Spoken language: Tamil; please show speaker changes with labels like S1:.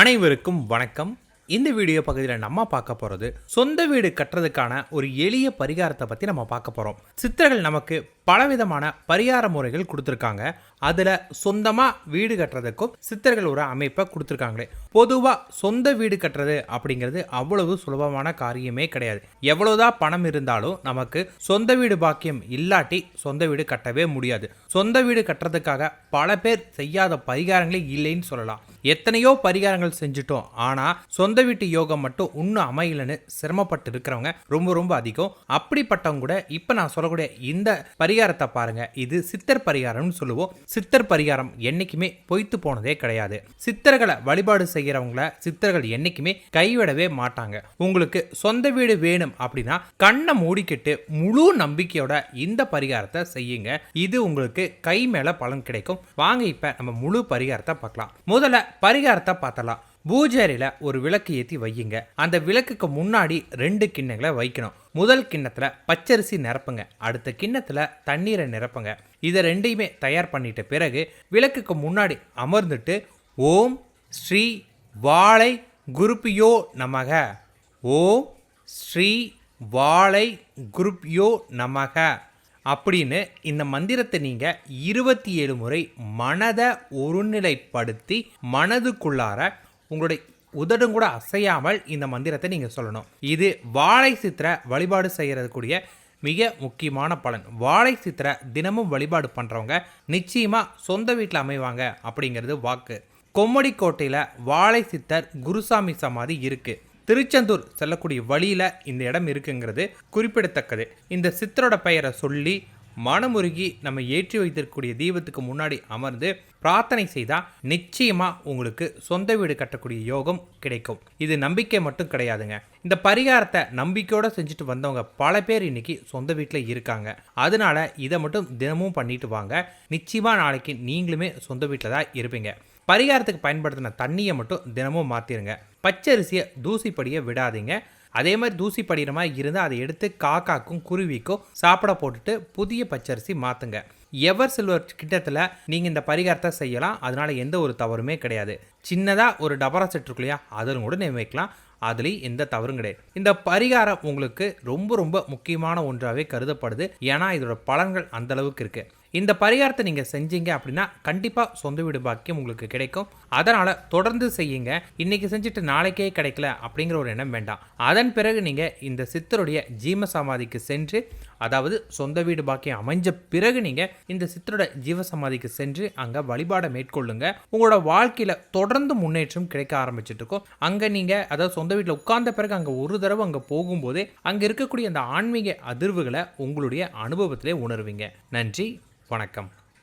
S1: அனைவருக்கும் வணக்கம். இந்த வீடியோ பகுதியில் நம்ம பார்க்க போகிறது சொந்த வீடு கட்டுறதுக்கான ஒரு எளிய பரிகாரத்தை பற்றி நம்ம பார்க்க போகிறோம். சித்தர்கள் நமக்கு பலவிதமான பரிகார முறைகள் கொடுத்துருக்காங்க. அதில் சொந்தமாக வீடு கட்டுறதுக்கும் சித்தர்கள் ஒரு அமைப்பை கொடுத்துருக்காங்களே. பொதுவாக சொந்த வீடு கட்டுறது அப்படிங்கிறது அவ்வளவு சுலபமான காரியமே கிடையாது. எவ்வளோதான் பணம் இருந்தாலும் நமக்கு சொந்த வீடு பாக்கியம் இல்லாட்டி சொந்த வீடு கட்டவே முடியாது. சொந்த வீடு கட்டுறதுக்காக பல பேர் செய்யாத பரிகாரங்களே இல்லைன்னு சொல்லலாம். எத்தனையோ பரிகாரங்கள் செஞ்சுட்டோம், ஆனால் சொந்த வீட்டு யோகம் மட்டும் இன்னும் அமையலன்னு சிரமப்பட்டு இருக்கிறவங்க ரொம்ப அதிகம். அப்படிப்பட்டவங்க கூட இப்போ நான் சொல்லக்கூடிய இந்த பரிகாரத்தை பாருங்க. இது சித்தர் பரிகாரம்னு சொல்லுவோம். சித்தர் பரிகாரம் என்னைக்குமே பொய்த்து போனதே கிடையாது. சித்தர்களை வழிபாடு செய்யறவங்கள சித்தர்கள் என்னைக்குமே கைவிடவே மாட்டாங்க. உங்களுக்கு சொந்த வீடு வேணும் அப்படின்னா கண்ணை மூடிக்கிட்டு முழு நம்பிக்கையோட இந்த பரிகாரத்தை செய்யுங்க. இது உங்களுக்கு கை மேல பலன் கிடைக்கும். வாங்க இப்ப நம்ம முழு பரிகாரத்தை பார்க்கலாம். முதல்ல பரிகாரத்தை பார்த்தலாம். பூஜையில ஒரு விளக்கு ஏற்றி வையுங்க. அந்த விளக்குக்கு முன்னாடி 2 கிண்ணங்களை வைக்கணும். முதல் கிண்ணத்துல பச்சரிசி நிரப்புங்க. அடுத்த கிண்ணத்துல தண்ணீரை நிரப்புங்க. இதை ரெண்டையுமே தயார் பண்ணிட்ட பிறகு விளக்குக்கு முன்னாடி அமர்ந்துட்டு ஓம் ஸ்ரீ வாழை குருப்பியோ நமக, ஓம் ஸ்ரீ வாழை குருப்பியோ நமக அப்படின்னு இந்த மந்திரத்தை நீங்கள் 27 முறை மனதை ஒருநிலைப்படுத்தி மனதுக்குள்ளார உங்களுடைய உதடும் கூட அசையாமல் இந்த மந்திரத்தை நீங்கள் சொல்லணும். இது வாழை சித்திரை வழிபாடு செய்யறதுக்கூடிய மிக முக்கியமான பலன். வாழை சித்திரை தினமும் வழிபாடு பண்ணுறவங்க நிச்சயமாக சொந்த வீட்டில் அமைவாங்க அப்படிங்கிறது வாக்கு. கொம்மடிக்கோட்டையில் வாழை சித்தர் குருசாமி சமாதி இருக்குது. திருச்செந்தூர் செல்லக்கூடிய வழியில் இந்த இடம் இருக்குங்கிறது குறிப்பிடத்தக்கது. இந்த சித்தரோட பெயரை சொல்லி மனமுருகி நம்ம ஏற்றி வைத்திருக்கக்கூடிய தீபத்துக்கு முன்னாடி அமர்ந்து பிரார்த்தனை செய்தால் நிச்சயமாக உங்களுக்கு சொந்த வீடு கட்டக்கூடிய யோகம் கிடைக்கும். இது நம்பிக்கை மட்டும் கிடையாதுங்க. இந்த பரிகாரத்தை நம்பிக்கையோடு செஞ்சுட்டு வந்தவங்க பல பேர் இன்னைக்கு சொந்த வீட்டில் இருக்காங்க. அதனால இதை மட்டும் தினமும் பண்ணிட்டு வாங்க. நிச்சயமாக நாளைக்கு நீங்களுமே சொந்த வீட்டில் தான் இருப்பீங்க. பரிகாரத்துக்கு பயன்படுத்தின தண்ணியை மட்டும் தினமும் மாற்றிடுங்க. பச்சரிசியை தூசிப்படியை விடாதீங்க. அதே மாதிரி தூசி படிகிற மாதிரி இருந்தால் அதை எடுத்து காக்காக்கும் குருவிக்கும் சாப்பிட போட்டுட்டு புதிய பச்சரிசி மாற்றுங்க. எவர் சில்வர் கிட்டத்தில் நீங்கள் இந்த பரிகாரத்தை செய்யலாம். அதனால் எந்த ஒரு தவறுமே கிடையாது. சின்னதாக ஒரு டபரா செட் இருக்கு இல்லையா, அதில் கூட நீங்கள் வைக்கலாம். அதுலேயும் எந்த தவறும் கிடையாது. இந்த பரிகாரம் உங்களுக்கு ரொம்ப முக்கியமான ஒன்றாகவே கருதப்படுது. ஏன்னா இதோட பலன்கள் அந்தளவுக்கு இருக்குது. இந்த பரிகாரத்தை நீங்கள் செஞ்சீங்க அப்படின்னா கண்டிப்பாக சொந்த வீடு பாக்கியம் உங்களுக்கு கிடைக்கும். அதனால் தொடர்ந்து செய்யுங்க. இன்றைக்கி செஞ்சுட்டு நாளைக்கே கிடைக்கல அப்படிங்கிற ஒரு எண்ணம் வேண்டாம். அதன் பிறகு நீங்கள் இந்த சித்தருடைய ஜீவ சமாதிக்கு சென்று, அதாவது சொந்த வீடு பாக்கியம் அமைஞ்ச பிறகு நீங்கள் இந்த சித்தரோட ஜீவ சமாதிக்கு சென்று அங்கே வழிபாடை மேற்கொள்ளுங்க. உங்களோட வாழ்க்கையில் தொடர்ந்து முன்னேற்றம் கிடைக்க ஆரம்பிச்சுட்டு இருக்கும். அங்கே நீங்கள் அதாவது சொந்த வீட்டில் உட்கார்ந்த பிறகு அங்கே ஒரு தடவை அங்கே போகும்போது அங்கே இருக்கக்கூடிய அந்த ஆன்மீக அதிர்வுகளை உங்களுடைய அனுபவத்திலே உணர்வீங்க. நன்றி, வணக்கம்.